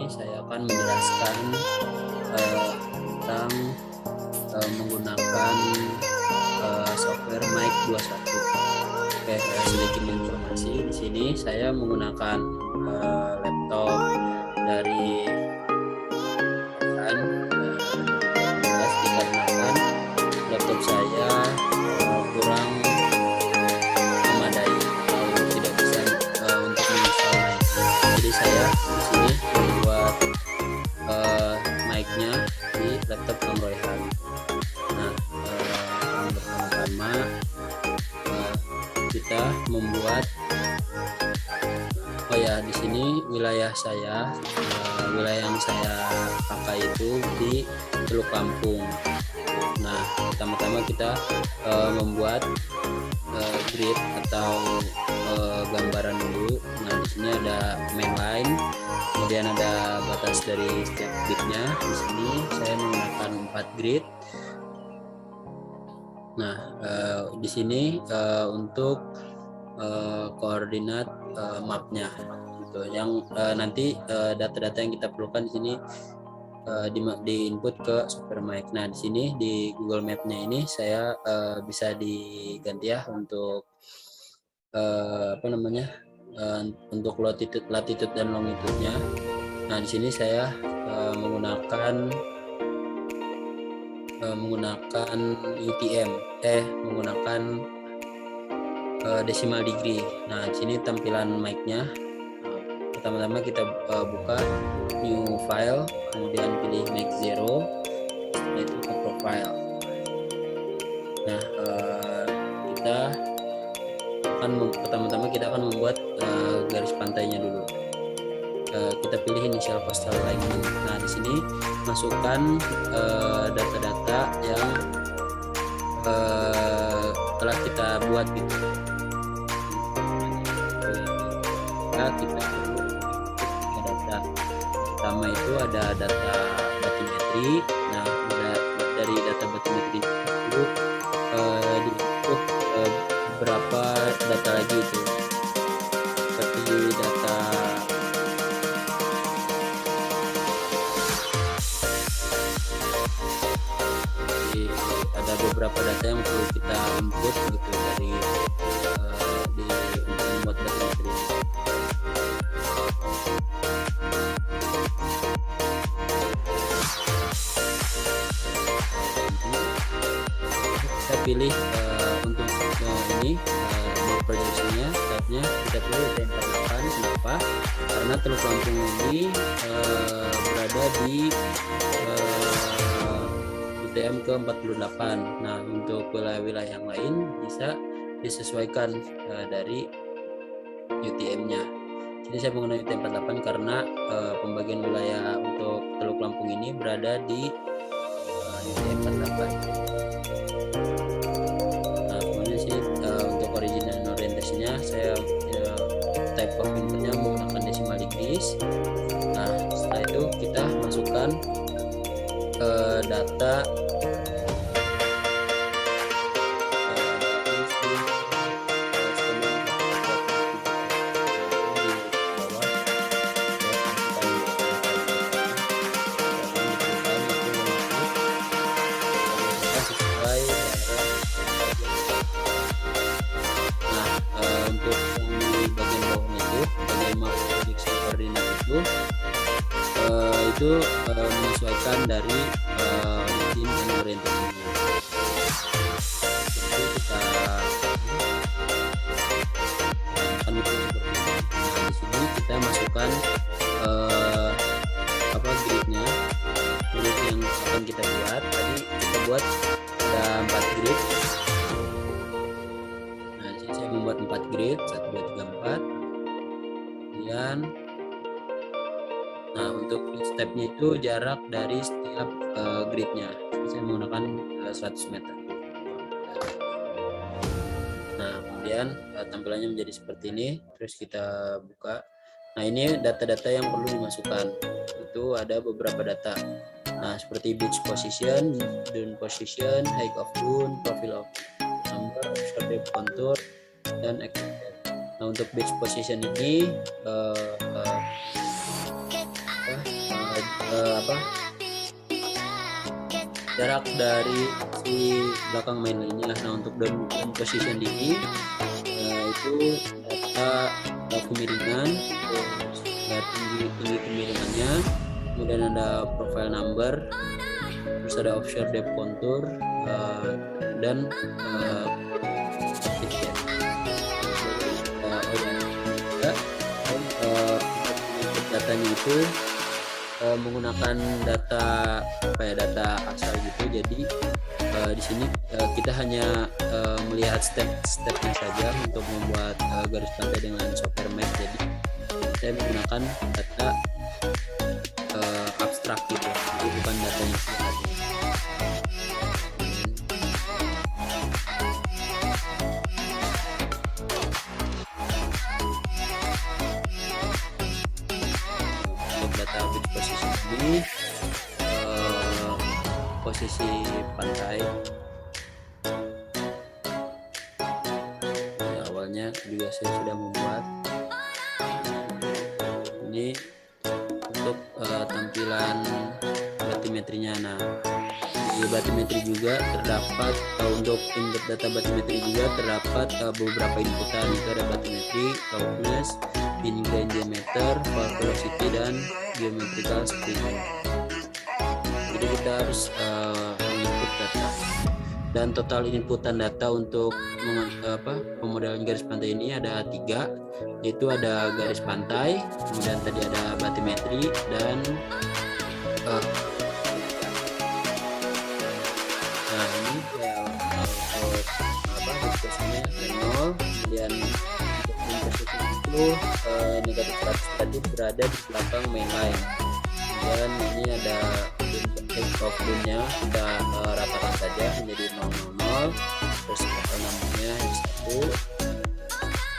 saya akan menjelaskan tentang menggunakan software Mic 21. Oke, sedikit informasi di sini saya menggunakan laptop dari dikarenakan laptop saya kurang memadai atau tidak bisa untuk menginstal mic. Jadi saya di sini membuat mic-nya di laptop Kang Royhan. Nah, yang pertama-tama kita membuat di sini wilayah saya, wilayah yang saya pakai itu di Teluk Lampung. Nah, pertama-tama kita membuat grid atau gambaran dulu. Nah, di sini ada mainline, kemudian ada batas dari setiap gridnya. Di sini saya menggunakan 4 grid. Nah, di sini untuk koordinat mapnya gitu. Yang nanti data-data yang kita perlukan di sini di input ke software Mic. Nah, di sini di Google Map-nya ini saya bisa diganti ya untuk untuk latitude dan longitude-nya. Nah, di sini saya menggunakan UTM, menggunakan decimal degree. Nah, di sini tampilan mic-nya. Pertama-tama kita buka new file, kemudian pilih mic 0, setelah itu ke profile. Nah, pertama-tama kita akan membuat garis pantainya dulu. Kita pilih initial coastal line. Nah, di sini masukkan data-data yang telah kita buat gitu. Kita data pertama itu ada data batimetri. Nah, dari data batimetri itu diinput berapa data lagi itu, seperti data ada beberapa data yang perlu kita input gitu dari untuk membuat batimetri. Kita pilih untuk ini map projection-nya, tabnya kita pilih UT48. Kenapa? Karena Teluk Lampung ini berada di UTM ke-48. Nah, untuk wilayah-wilayah yang lain bisa disesuaikan dari UTM-nya. Jadi saya menggunakan UT48 karena pembagian wilayah untuk Teluk Lampung ini berada di UT48. Nah, kemudian sih untuk origin dan orientasinya saya type of inputnya menggunakan decimal degrees. Nah, setelah itu kita masukkan data itu menyesuaikan dari origin dan orientasinya. Jadi kita akan seperti ini. Nah, di sini kita masukkan gridnya, grid yang akan kita buat. Tadi kita buat ada 4 grid. Nah, di sini saya membuat 4 grid, 1, 2, 3, 4. Kemudian untuk stepnya itu jarak dari setiap gridnya. Saya menggunakan 100 meter. Nah, kemudian tampilannya menjadi seperti ini. Terus kita buka. Nah, ini data-data yang perlu dimasukkan. Itu ada beberapa data. Nah, seperti beach position, dune position, height of dune, profile of number, observed contour, dan expected. Nah, untuk beach position ini jarak dari si belakang main lainnya. Nah untuk down position ini itu data kemiringan, terus tinggi kemiringannya, kemudian ada profile number, terus ada offshore depth contour, dan datanya itu menggunakan data data asal gitu. Jadi di sini kita hanya melihat step-stepnya saja untuk membuat garis pantai dengan software Mac. Jadi saya menggunakan data abstrak gitu, jadi bukan datanya sebenarnya. Data bid position ini posisi pantai. Awalnya juga saya sudah membuat ini untuk tampilan batimetrinya. Nah di batimetri juga terdapat untuk input data batimetri juga terdapat beberapa inputan. Itu ada batimetri, roughness, in grain diameter, pulse velocity, dan geometrical spring. Jadi kita harus menginput data, dan total inputan data untuk pemodelan garis pantai ini ada 3, yaitu ada garis pantai, kemudian tadi ada batimetri, dan nah ini diskusinya 0, kemudian itu negatif 100 tadi berada di belakang mainline. Dan ini ada nya kita ratakan saja menjadi 000, terus namanya 1,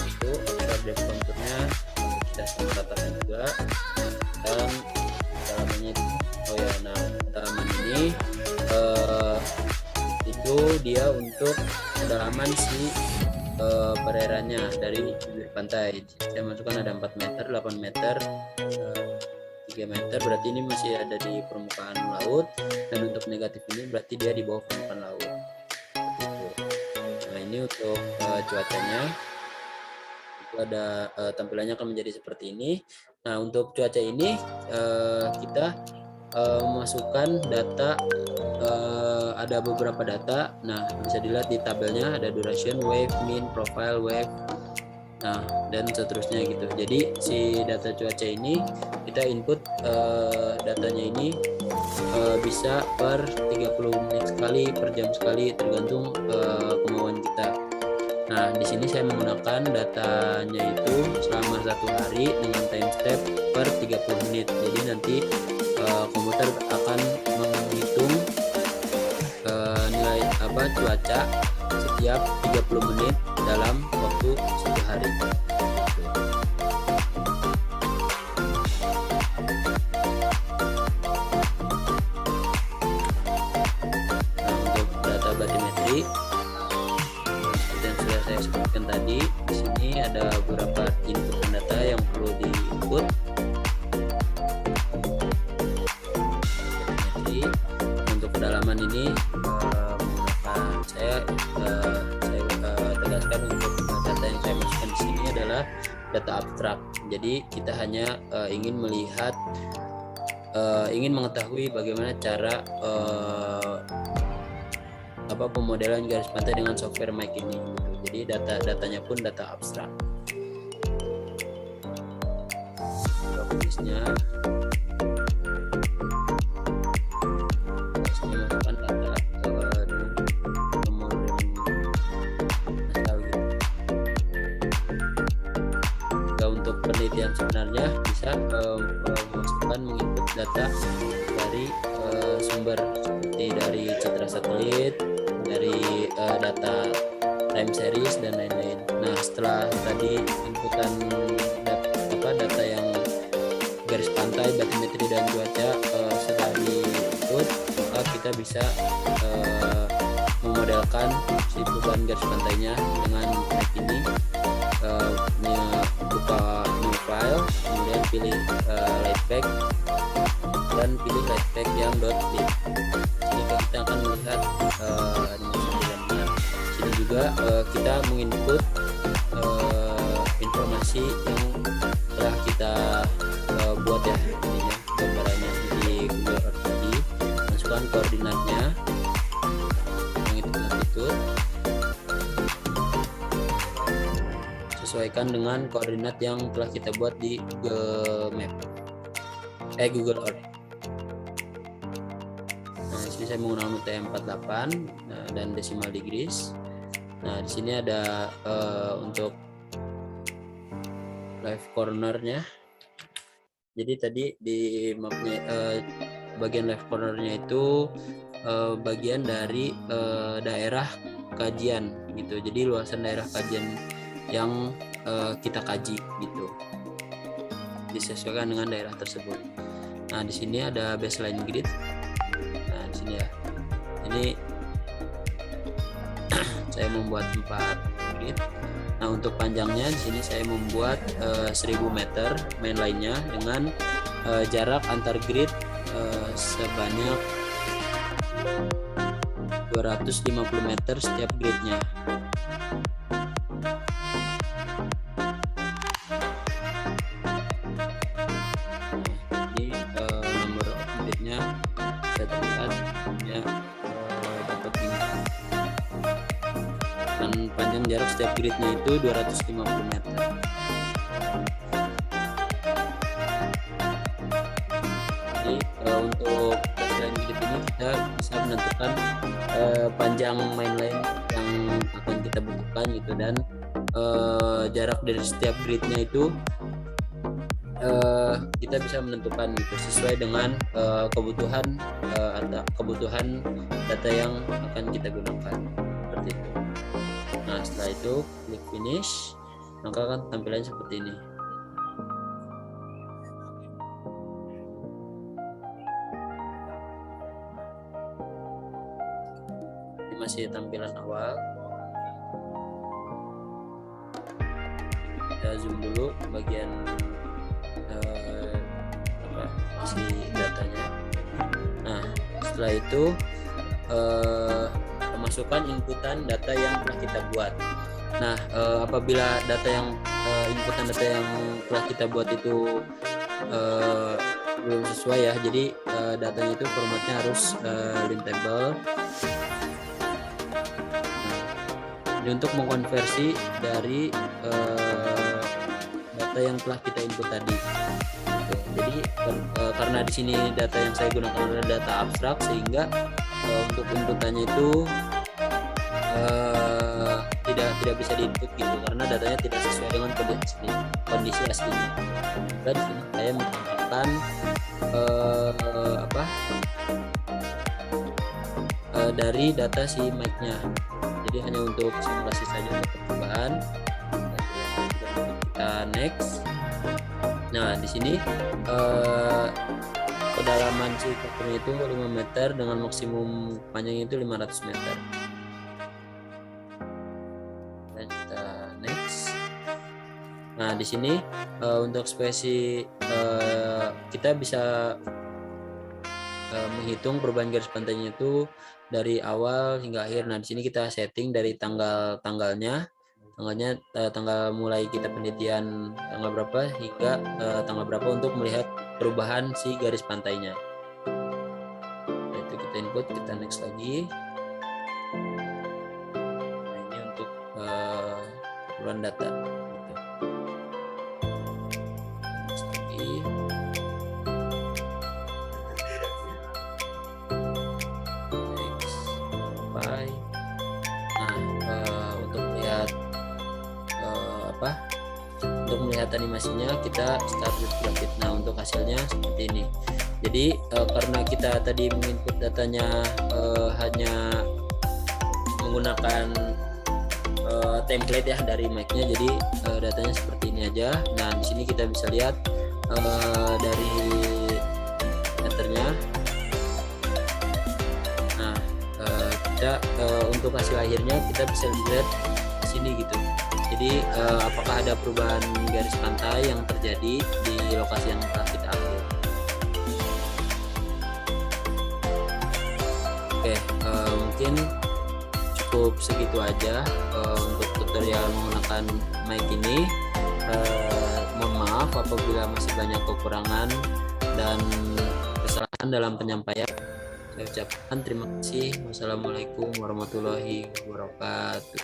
itu offshore depth contournya kita sama ratakan juga, dan kedalamannya kedalaman ini itu dia untuk kedalaman si perairannya dari bibir pantai. Saya masukkan ada 4 meter, 8 meter, 3 meter, berarti ini masih ada di permukaan laut, dan untuk negatif ini berarti dia di bawah permukaan laut. Nah ini untuk cuacanya, itu ada tampilannya akan menjadi seperti ini. Nah untuk cuaca ini kita memasukkan data, ada beberapa data. Nah bisa dilihat di tabelnya ada duration, wave, mean, profile, wave, nah dan seterusnya gitu. Jadi si data cuaca ini kita input datanya ini bisa per 30 menit sekali, per jam sekali, tergantung kemauan kita. Nah di sini saya menggunakan datanya itu selama 1 hari dengan time step per 30 menit. Jadi nanti komputer akan menghitung nilai cuaca setiap 30 menit dalam waktu 1 hari. Nah untuk data batimetri seperti yang sudah saya sebutkan tadi, di sini ada beberapa input data yang perlu diinput. Untuk kedalaman ini saya tegaskan untuk data yang saya masukkan di sini adalah data abstrak. Jadi kita hanya ingin melihat, ingin mengetahui bagaimana cara pemodelan garis pantai dengan software Mac ini. Jadi datanya pun data abstrak. Fokusnya masukkan data nomor asal gitu. Untuk penelitian sebenarnya bisa menginput data dari sumber seperti dari citra satelit, dari data time series dan lain-lain. Nah setelah tadi inputan data yang garis pantai, batimetri, dan cuaca sudah diinput, maka kita bisa memodelkan si perubahan garis pantainya dengan Mac ini. Buka new file, kemudian pilih lightback, dan pilih right pack yang dot clip. Sini kita akan melihat animasi dalamnya. Sini juga kita menginput informasi yang telah kita buat ya, ininya gambarannya di Google Earth tadi. Masukkan koordinatnya yang itu longitude, sesuaikan dengan koordinat yang telah kita buat di Google Map, Google Earth. Nah, di sini saya menggunakan UTM-48 dan decimal degrees. Nah, di sini ada untuk left cornernya. Jadi tadi di mapnya bagian left cornernya itu bagian dari daerah kajian gitu. Jadi luasan daerah kajian yang kita kaji gitu, disesuaikan dengan daerah tersebut. Nah, di sini ada baseline grid. Nah, di sini ya, ini saya membuat 4 grid. Nah, untuk panjangnya di sini saya membuat 1000 meter main lainnya dengan jarak antar grid sebanyak 250 meter setiap gridnya. Panjang jarak setiap gridnya itu 250 meter. Jadi untuk baseline grid ini kita bisa menentukan panjang mainline yang akan kita butuhkan gitu, dan jarak dari setiap gridnya itu kita bisa menentukan gitu sesuai dengan kebutuhan atau kebutuhan data yang akan kita gunakan, seperti itu. Nah, setelah itu klik finish, maka akan tampilannya seperti ini. Ini masih tampilan awal. Kita zoom dulu bagian isi datanya. Nah, setelah itu masukkan inputan data yang telah kita buat. Nah, apabila data yang inputan data yang telah kita buat itu belum sesuai ya, jadi datanya itu formatnya harus lintable. Nah, untuk mengkonversi dari data yang telah kita input tadi. Jadi karena di sini data yang saya gunakan adalah data abstrak, sehingga untuk inputannya itu tidak bisa diinput gitu, karena datanya tidak sesuai dengan kondisi aslinya. Dan di sini saya menambahkan dari data si mic-nya. Jadi hanya untuk simulasi saja untuk percobaan. Kita next. Nah, di sini kedalaman si covernya itu 5 meter dengan maksimum panjangnya itu 500 meter. Dan kita next. Nah, di sini untuk spesi kita bisa menghitung perubahan garis pantainya itu dari awal hingga akhir. Nah, di sini kita setting dari tanggalnya tanggal mulai kita penelitian tanggal berapa hingga tanggal berapa untuk melihat perubahan si garis pantainya. Nah, itu kita input, kita next lagi. Nah, ini untuk ukuran data. Next lagi. Next. Bye. Nah, untuk melihat untuk melihat animasinya kita start with graphic. Nah, untuk hasilnya seperti ini. Jadi karena kita tadi menginput datanya hanya menggunakan template ya dari mic-nya, jadi datanya seperti ini aja. Nah, di sini kita bisa lihat dari meternya. Nah, kita untuk hasil akhirnya kita bisa lihat di sini gitu. Jadi apakah ada perubahan garis pantai yang terjadi di lokasi yang telah kita ambil. Oke, mungkin cukup segitu aja untuk tutorial menggunakan mic ini. Mohon maaf apabila masih banyak kekurangan dan kesalahan dalam penyampaian. Saya ucapkan terima kasih. Wassalamualaikum warahmatullahi wabarakatuh.